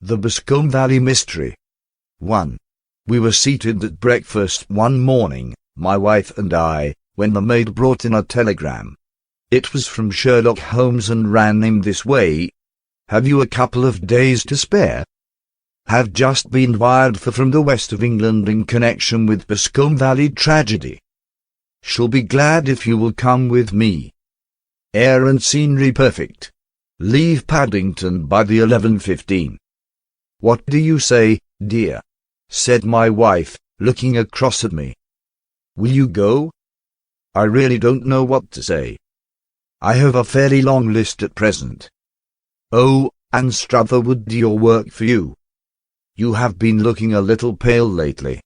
The Boscombe Valley Mystery. 1. We were seated at breakfast one morning, my wife and I, when the maid brought in a telegram. It was from Sherlock Holmes and ran in this way: "Have you a couple of days to spare? Have just been wired for from the west of England in connection with Boscombe Valley tragedy. Shall be glad if you will come with me. Air and scenery perfect. Leave Paddington by the 11:15. What do you say, dear?" said my wife, looking across at me. "Will you go?" I really don't know what to say. I have a fairly long list at present. Oh, and Struther would do your work for you. You have been looking a little pale lately.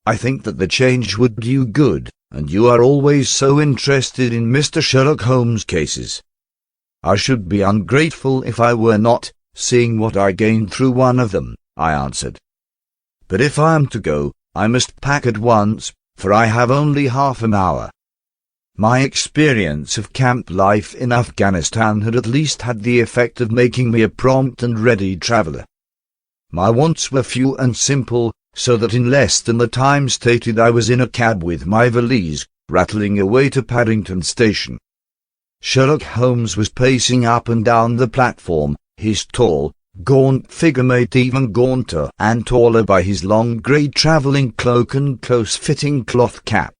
I think that the change would do you good, and you are always so interested in Mr. Sherlock Holmes' cases. I should be ungrateful if I were not, seeing what I gained through one of them, I answered. But if I am to go, I must pack at once, for I have only half an hour. My experience of camp life in Afghanistan had at least had the effect of making me a prompt and ready traveller. My wants were few and simple, so that in less than the time stated I was in a cab with my valise, rattling away to Paddington Station. Sherlock Holmes was pacing up and down the platform, his tall, gaunt figure made even gaunter and taller by his long grey travelling cloak and close-fitting cloth cap.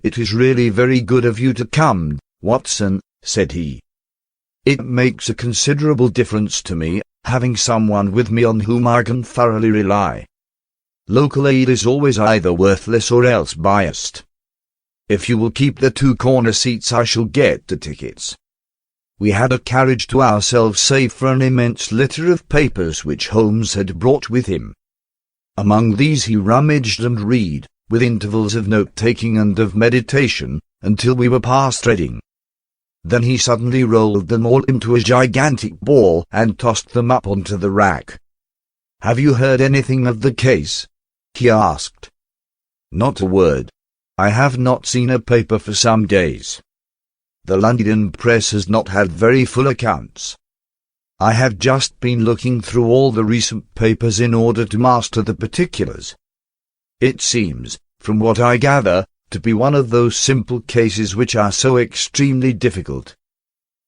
"It is really very good of you to come, Watson," said he. "It makes a considerable difference to me, having someone with me on whom I can thoroughly rely. Local aid is always either worthless or else biased. If you will keep the 2 corner seats, I shall get the tickets." We had a carriage to ourselves save for an immense litter of papers which Holmes had brought with him. Among these he rummaged and read, with intervals of note-taking and of meditation, until we were past Reading. Then he suddenly rolled them all into a gigantic ball and tossed them up onto the rack. "Have you heard anything of the case?" he asked. "Not a word. I have not seen a paper for some days. The London press has not had very full accounts. I have just been looking through all the recent papers in order to master the particulars. It seems, from what I gather, to be one of those simple cases which are so extremely difficult."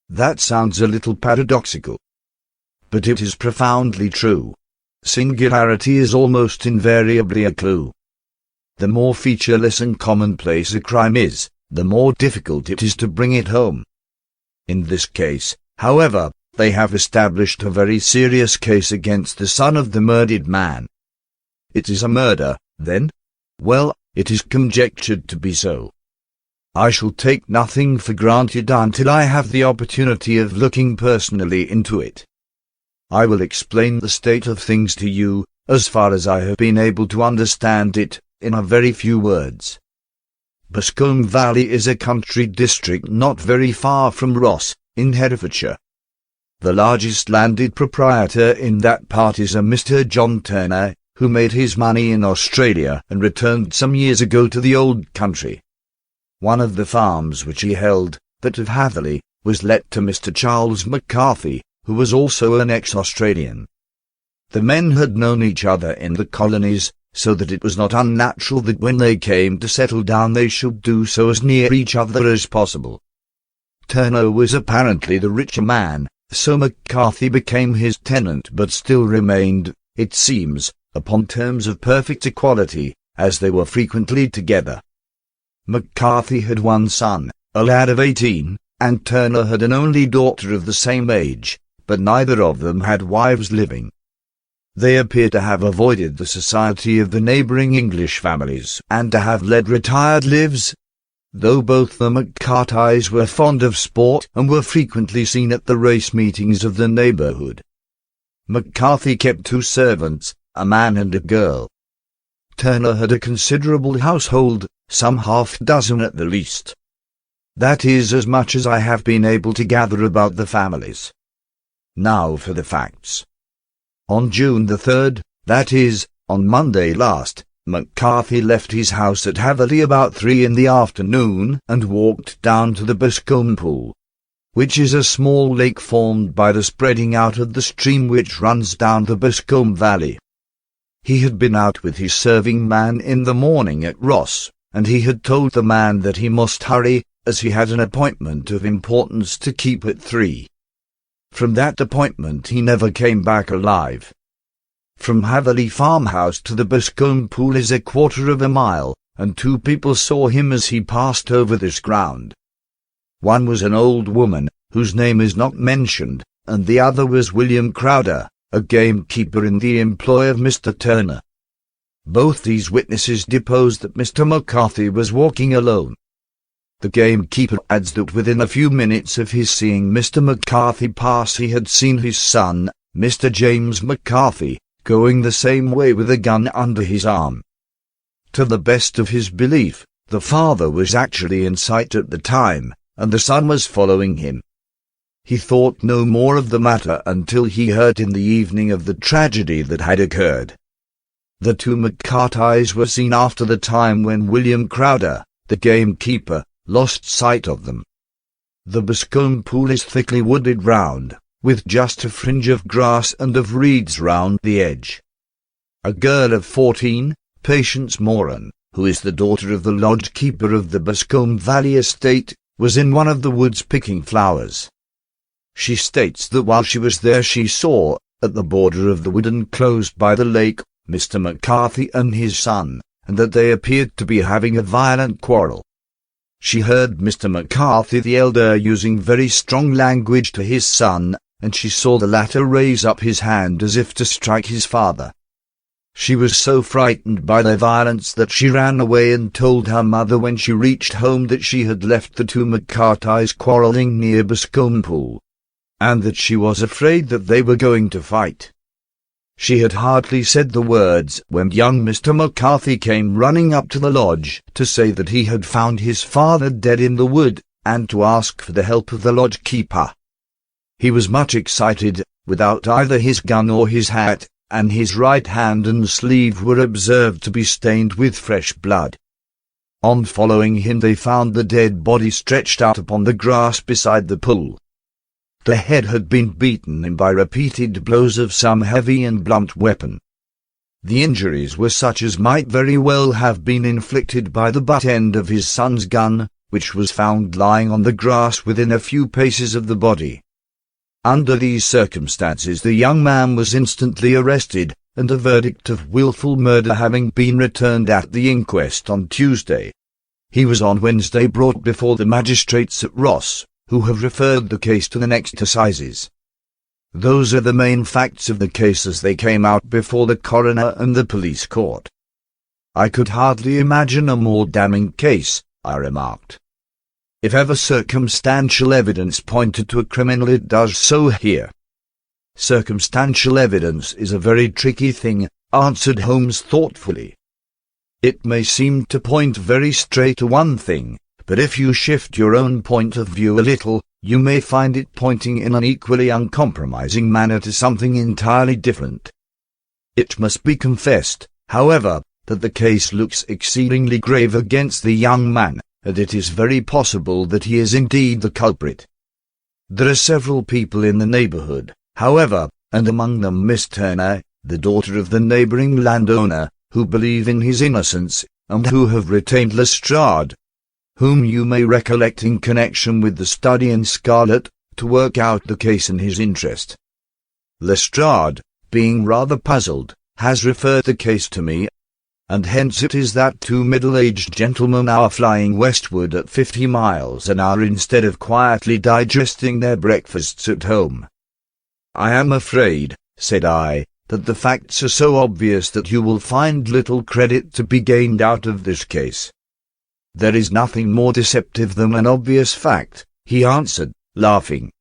That sounds a little paradoxical, but it is profoundly true. Singularity is almost invariably a clue. The more featureless and commonplace a crime is, the more difficult it is to bring it home. In this case, however, they have established a very serious case against the son of the murdered man. It is a murder, then? Well, it is conjectured to be so. I shall take nothing for granted until I have the opportunity of looking personally into it. I will explain the state of things to you, as far as I have been able to understand it, in a very few words. Boscombe Valley is a country district not very far from Ross, in Herefordshire. The largest landed proprietor in that part is a Mr. John Turner, who made his money in Australia and returned some years ago to the old country. One of the farms which he held, that of Hatherley, was let to Mr. Charles McCarthy, who was also an ex-Australian. The men had known each other in the colonies, so that it was not unnatural that when they came to settle down they should do so as near each other as possible. Turner was apparently the richer man, so McCarthy became his tenant but still remained, it seems, upon terms of perfect equality, as they were frequently together. McCarthy had one son, a lad of 18, and Turner had an only daughter of the same age, but neither of them had wives living. They appear to have avoided the society of the neighbouring English families, and to have led retired lives, though both the McCartys were fond of sport and were frequently seen at the race meetings of the neighbourhood. McCarthy kept 2 servants, a man and a girl. Turner had a considerable household, some half-dozen at the least. That is as much as I have been able to gather about the families. Now for the facts. On June the 3rd, that is, on Monday last, McCarthy left his house at Hatherley about 3 in the afternoon and walked down to the Boscombe pool. which is a small lake formed by the spreading out of the stream which runs down the Boscombe Valley. He had been out with his serving man in the morning at Ross, and he had told the man that he must hurry, as he had an appointment of importance to keep at 3. From that appointment he never came back alive. From Hatherley farmhouse to the Boscombe pool is 1/4 mile, and 2 people saw him as he passed over this ground. One was an old woman, whose name is not mentioned, and the other was William Crowder, a gamekeeper in the employ of Mr. Turner. Both these witnesses deposed that Mr. McCarthy was walking alone. The gamekeeper adds that within a few minutes of his seeing Mr. McCarthy pass he had seen his son, Mr. James McCarthy, going the same way with a gun under his arm. To the best of his belief, the father was actually in sight at the time, and the son was following him. He thought no more of the matter until he heard in the evening of the tragedy that had occurred. The 2 McCartys were seen after the time when William Crowder, the gamekeeper, lost sight of them. The Boscombe pool is thickly wooded round, with just a fringe of grass and of reeds round the edge. A girl of 14, Patience Moran, who is the daughter of the lodge keeper of the Boscombe Valley estate, was in one of the woods picking flowers. She states that while she was there she saw, at the border of the wood enclosed by the lake, Mr. McCarthy and his son, and that they appeared to be having a violent quarrel. She heard Mr. McCarthy the elder using very strong language to his son, and she saw the latter raise up his hand as if to strike his father. She was so frightened by their violence that she ran away and told her mother when she reached home that she had left the 2 McCartys quarrelling near Boscombe Pool, and that she was afraid that they were going to fight. She had hardly said the words when young Mr. McCarthy came running up to the lodge to say that he had found his father dead in the wood, and to ask for the help of the lodge keeper. He was much excited, without either his gun or his hat, and his right hand and sleeve were observed to be stained with fresh blood. On following him they found the dead body stretched out upon the grass beside the pool. The head had been beaten in by repeated blows of some heavy and blunt weapon. The injuries were such as might very well have been inflicted by the butt end of his son's gun, which was found lying on the grass within a few paces of the body. Under these circumstances the young man was instantly arrested, and a verdict of wilful murder having been returned at the inquest on Tuesday, he was on Wednesday brought before the magistrates at Ross, who have referred the case to the next assizes. Those are the main facts of the case as they came out before the coroner and the police court. I could hardly imagine a more damning case, I remarked. If ever circumstantial evidence pointed to a criminal, it does so here. Circumstantial evidence is a very tricky thing, answered Holmes thoughtfully. It may seem to point very straight to one thing, but if you shift your own point of view a little, you may find it pointing in an equally uncompromising manner to something entirely different. It must be confessed, however, that the case looks exceedingly grave against the young man, and it is very possible that he is indeed the culprit. There are several people in the neighbourhood, however, and among them Miss Turner, the daughter of the neighbouring landowner, who believe in his innocence, and who have retained Lestrade, whom you may recollect in connection with the study in Scarlet, to work out the case in his interest. Lestrade, being rather puzzled, has referred the case to me, and hence it is that 2 middle-aged gentlemen are flying westward at 50 miles an hour instead of quietly digesting their breakfasts at home. I am afraid, said I, that the facts are so obvious that you will find little credit to be gained out of this case. There is nothing more deceptive than an obvious fact, he answered, laughing.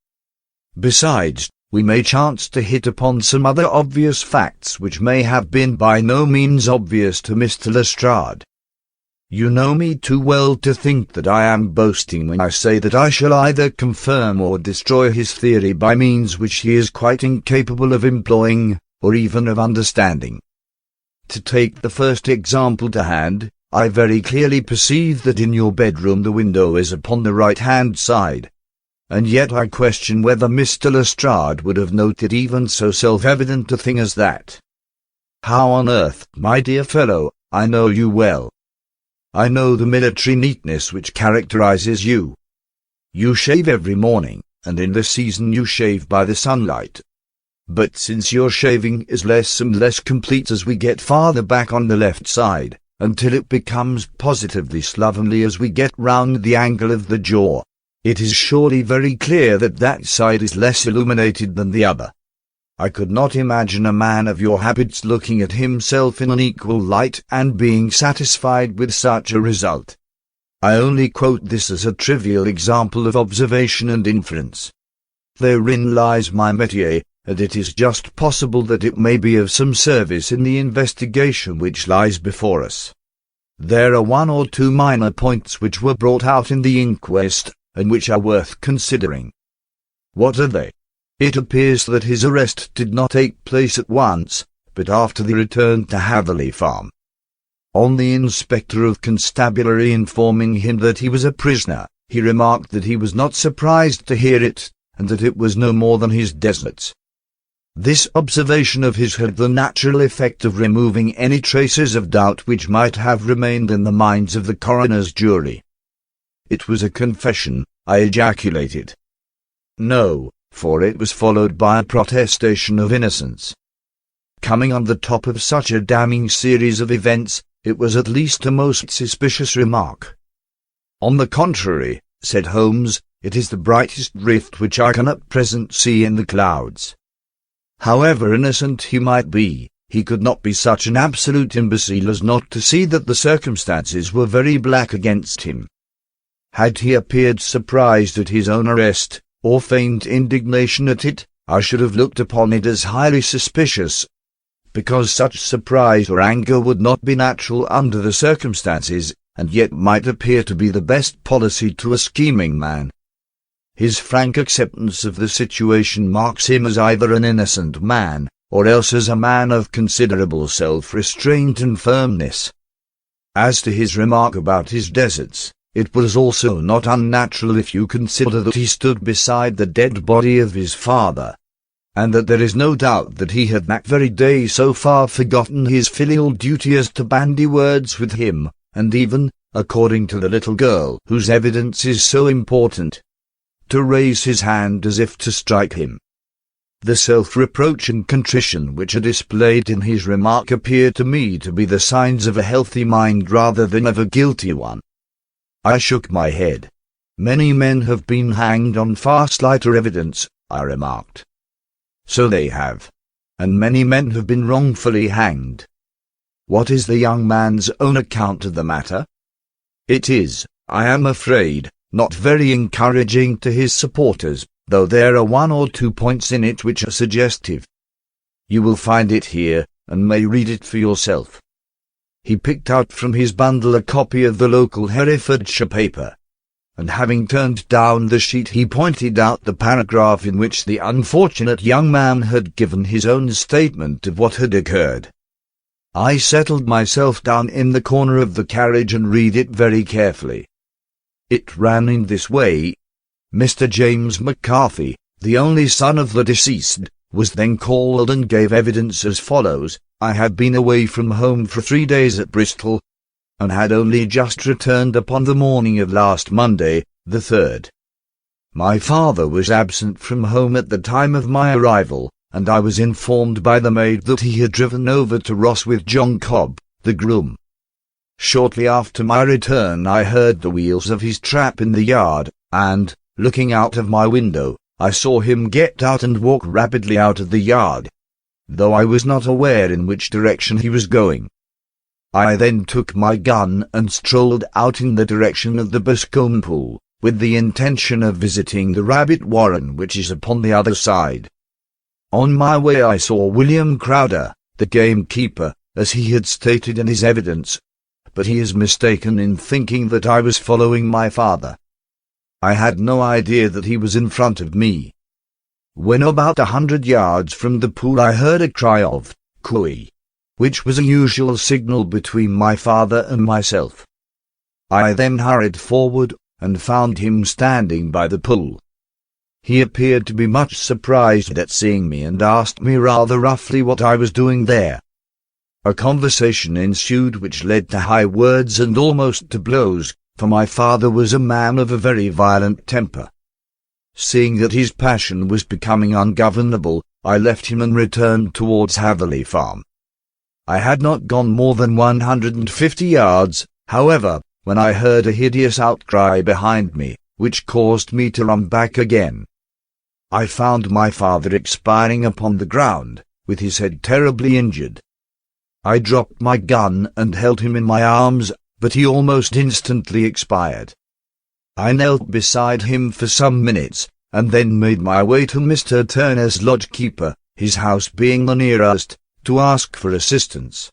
Besides, we may chance to hit upon some other obvious facts which may have been by no means obvious to Mr. Lestrade. You know me too well to think that I am boasting when I say that I shall either confirm or destroy his theory by means which he is quite incapable of employing, or even of understanding. To take the first example to hand, I very clearly perceive that in your bedroom the window is upon the right-hand side. and yet I question whether Mr. Lestrade would have noted even so self-evident a thing as that. How on earth, my dear fellow, I know you well. I know the military neatness which characterizes you. You shave every morning, and in the season you shave by the sunlight. But since your shaving is less and less complete as we get farther back on the left side, until it becomes positively slovenly as we get round the angle of the jaw, it is surely very clear that that side is less illuminated than the other. I could not imagine a man of your habits looking at himself in an equal light and being satisfied with such a result. I only quote this as a trivial example of observation and inference. Therein lies my métier, and it is just possible that it may be of some service in the investigation which lies before us. There are one or two minor points which were brought out in the inquest, and which are worth considering. What are they? It appears that his arrest did not take place at once, but after the return to Hatherley Farm. On the inspector of constabulary informing him that he was a prisoner, he remarked that he was not surprised to hear it, and that it was no more than his deserts. This observation of his had the natural effect of removing any traces of doubt which might have remained in the minds of the coroner's jury. It was a confession, I ejaculated. No, for it was followed by a protestation of innocence. Coming on the top of such a damning series of events, it was at least a most suspicious remark. On the contrary, said Holmes, it is the brightest rift which I can at present see in the clouds. However innocent he might be, he could not be such an absolute imbecile as not to see that the circumstances were very black against him. Had he appeared surprised at his own arrest, or feigned indignation at it, I should have looked upon it as highly suspicious, because such surprise or anger would not be natural under the circumstances, and yet might appear to be the best policy to a scheming man. His frank acceptance of the situation marks him as either an innocent man, or else as a man of considerable self-restraint and firmness. As to his remark about his deserts, it was also not unnatural if you consider that he stood beside the dead body of his father, and that there is no doubt that he had that very day so far forgotten his filial duty as to bandy words with him, and even, according to the little girl whose evidence is so important, to raise his hand as if to strike him. The self-reproach and contrition which are displayed in his remark appear to me to be the signs of a healthy mind rather than of a guilty one. I shook my head. Many men have been hanged on far slighter evidence, I remarked. So they have. And many men have been wrongfully hanged. What is the young man's own account of the matter? It is, I am afraid, not very encouraging to his supporters, though there are one or two points in it which are suggestive. You will find it here, and may read it for yourself. He picked out from his bundle a copy of the local Herefordshire paper, and having turned down the sheet he pointed out the paragraph in which the unfortunate young man had given his own statement of what had occurred. I settled myself down in the corner of the carriage and read it very carefully. It ran in this way. Mr. James McCarthy, the only son of the deceased, was then called and gave evidence as follows. I had been away from home for 3 days at Bristol, and had only just returned upon the morning of last Monday, the 3rd. My father was absent from home at the time of my arrival, and I was informed by the maid that he had driven over to Ross with John Cobb, the groom. Shortly after my return I heard the wheels of his trap in the yard, and, looking out of my window, I saw him get out and walk rapidly out of the yard, though I was not aware in which direction he was going. I then took my gun and strolled out in the direction of the Boscombe Pool, with the intention of visiting the rabbit warren which is upon the other side. On my way I saw William Crowder, the gamekeeper, as he had stated in his evidence, but he is mistaken in thinking that I was following my father. I had no idea that he was in front of me. When about 100 yards from the pool I heard a cry of "Cooey," which was a usual signal between my father and myself. I then hurried forward, and found him standing by the pool. He appeared to be much surprised at seeing me and asked me rather roughly what I was doing there. A conversation ensued which led to high words and almost to blows, for my father was a man of a very violent temper. Seeing that his passion was becoming ungovernable, I left him and returned towards Hatherley Farm. I had not gone more than 150 yards, however, when I heard a hideous outcry behind me, which caused me to run back again. I found my father expiring upon the ground, with his head terribly injured. I dropped my gun and held him in my arms, but he almost instantly expired. I knelt beside him for some minutes, and then made my way to Mr. Turner's lodge-keeper, his house being the nearest, to ask for assistance.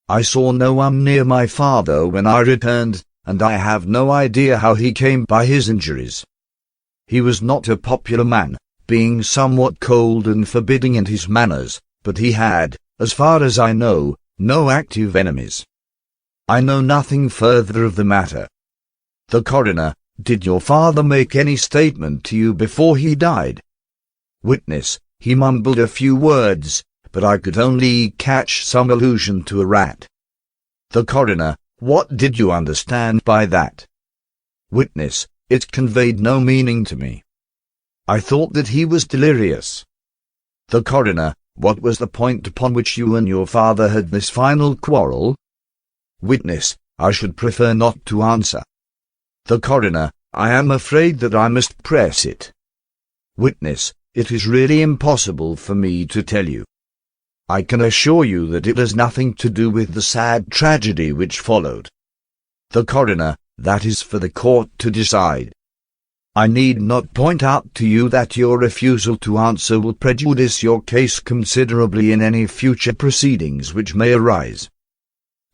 I saw no one near my father when I returned, and I have no idea how he came by his injuries. He was not a popular man, being somewhat cold and forbidding in his manners, but he had, as far as I know, no active enemies. I know nothing further of the matter. The coroner: did your father make any statement to you before he died? Witness: he mumbled a few words, but I could only catch some allusion to a rat. The coroner: what did you understand by that? Witness: it conveyed no meaning to me. I thought that he was delirious. The coroner: what was the point upon which you and your father had this final quarrel? Witness: I should prefer not to answer. The coroner: I am afraid that I must press it. Witness: it is really impossible for me to tell you. I can assure you that it has nothing to do with the sad tragedy which followed. The coroner: that is for the court to decide. I need not point out to you that your refusal to answer will prejudice your case considerably in any future proceedings which may arise.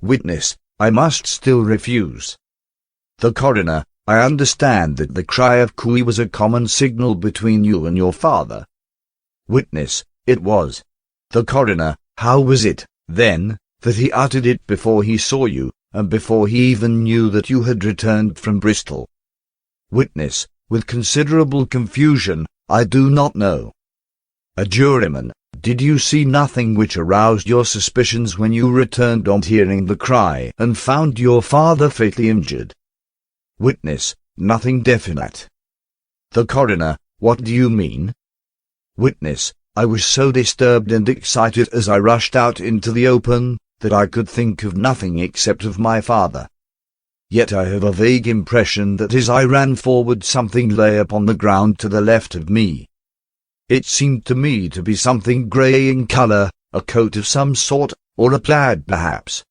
Witness: I must still refuse. The coroner: I understand that the cry of "Cooey" was a common signal between you and your father. Witness: it was. The coroner: how was it, then, that he uttered it before he saw you, and before he even knew that you had returned from Bristol? Witness: with considerable confusion, I do not know. A juryman: did you see nothing which aroused your suspicions when you returned on hearing the cry and found your father fatally injured? Witness: nothing definite. The coroner: what do you mean? Witness: I was so disturbed and excited as I rushed out into the open, that I could think of nothing except of my father. Yet I have a vague impression that as I ran forward something lay upon the ground to the left of me. It seemed to me to be something grey in colour, a coat of some sort, or a plaid perhaps.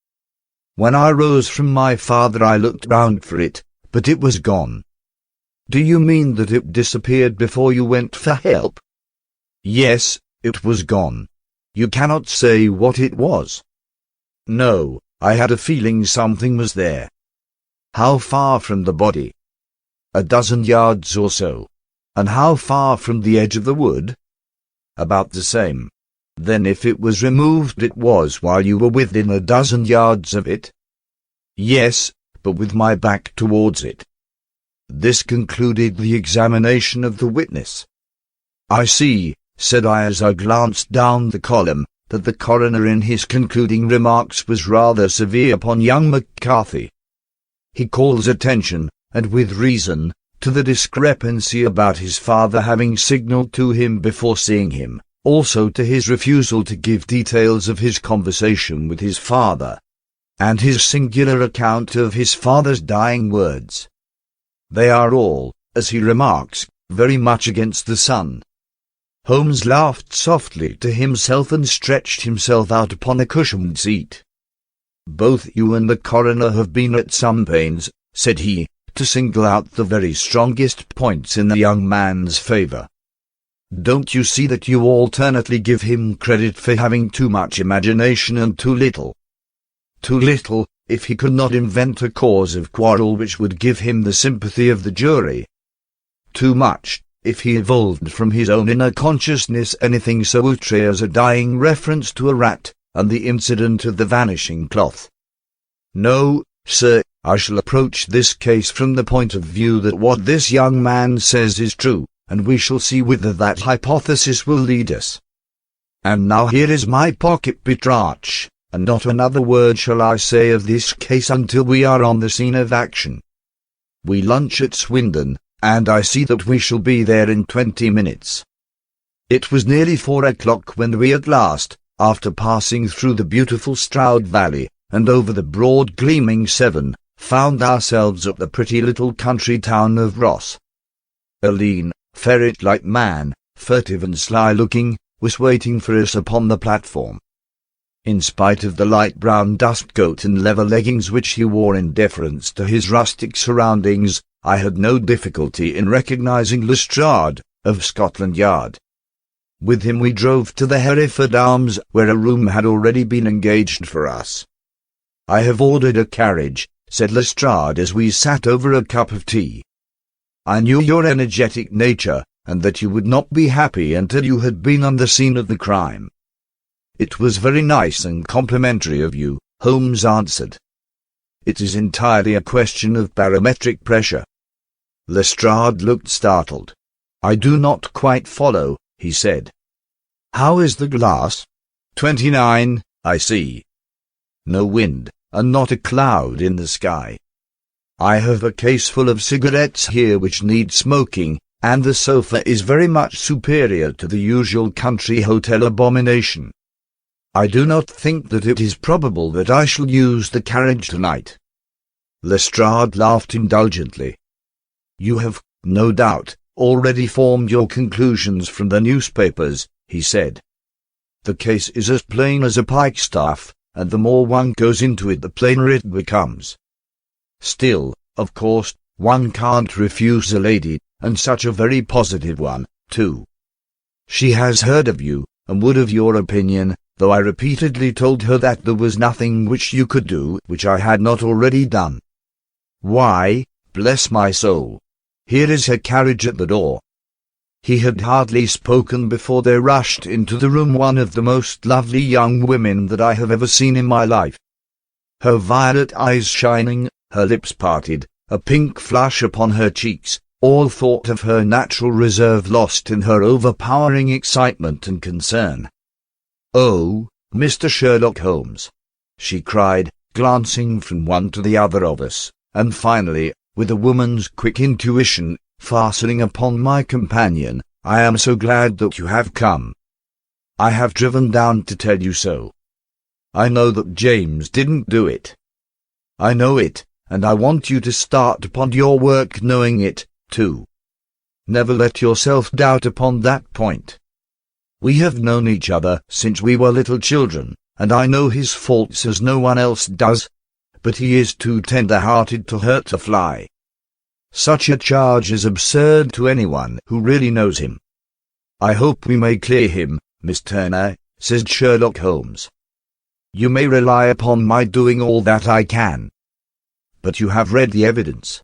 When I rose from my father I looked round for it, but it was gone. Do you mean that it disappeared before you went for help? Yes, it was gone. You cannot say what it was? No, I had a feeling something was there. How far from the body? 12 yards or so. And how far from the edge of the wood? About the same. Then if it was removed it was while you were within 12 yards of it? Yes, but with my back towards it. This concluded the examination of the witness. I see, said I as I glanced down the column, that the coroner in his concluding remarks was rather severe upon young McCarthy. He calls attention, and with reason, to the discrepancy about his father having signalled to him before seeing him, also to his refusal to give details of his conversation with his father, and his singular account of his father's dying words. They are all, as he remarks, very much against the son. Holmes laughed softly to himself and stretched himself out upon a cushioned seat. Both you and the coroner have been at some pains, said he, to single out the very strongest points in the young man's favour. Don't you see that you alternately give him credit for having too much imagination and too little? Too little, if he could not invent a cause of quarrel which would give him the sympathy of the jury. Too much, if he evolved from his own inner consciousness anything so outre as a dying reference to a rat, and the incident of the vanishing cloth. No, sir, I shall approach this case from the point of view that what this young man says is true, and we shall see whither that hypothesis will lead us. And now here is my pocket Petrarch, and not another word shall I say of this case until we are on the scene of action. We lunch at Swindon, and I see that we shall be there in 20 minutes. It was nearly 4 o'clock when we at last, after passing through the beautiful Stroud Valley, and over the broad gleaming Severn, found ourselves at the pretty little country town of Ross. A lean, ferret-like man, furtive and sly-looking, was waiting for us upon the platform. In spite of the light brown dust coat and leather leggings which he wore in deference to his rustic surroundings, I had no difficulty in recognizing Lestrade, of Scotland Yard. With him we drove to the Hereford Arms, where a room had already been engaged for us. "I have ordered a carriage," said Lestrade as we sat over a cup of tea. "I knew your energetic nature, and that you would not be happy until you had been on the scene of the crime." "It was very nice and complimentary of you," Holmes answered. "It is entirely a question of barometric pressure." Lestrade looked startled. "I do not quite follow," he said. "How is the glass?" 29, I see. No wind, and not a cloud in the sky. I have a case full of cigarettes here which need smoking, and the sofa is very much superior to the usual country hotel abomination. I do not think that it is probable that I shall use the carriage tonight." Lestrade laughed indulgently. "You have, no doubt, already formed your conclusions from the newspapers," he said. "The case is as plain as a pikestaff, and the more one goes into it the plainer it becomes. Still, of course, one can't refuse a lady, and such a very positive one, too. She has heard of you, and would have your opinion, though I repeatedly told her that there was nothing which you could do which I had not already done. Why, bless my soul, here is her carriage at the door." He had hardly spoken before there rushed into the room one of the most lovely young women that I have ever seen in my life. Her violet eyes shining, her lips parted, a pink flush upon her cheeks, all thought of her natural reserve lost in her overpowering excitement and concern. "Oh, Mr. Sherlock Holmes," she cried, glancing from one to the other of us, and finally, with a woman's quick intuition, fastening upon my companion, "I am so glad that you have come. I have driven down to tell you so. I know that James didn't do it. I know it, and I want you to start upon your work knowing it, too. Never let yourself doubt upon that point. We have known each other since we were little children, and I know his faults as no one else does, but he is too tender-hearted to hurt a fly. Such a charge is absurd to anyone who really knows him." "I hope we may clear him, Miss Turner," said Sherlock Holmes. "You may rely upon my doing all that I can." "But you have read the evidence?"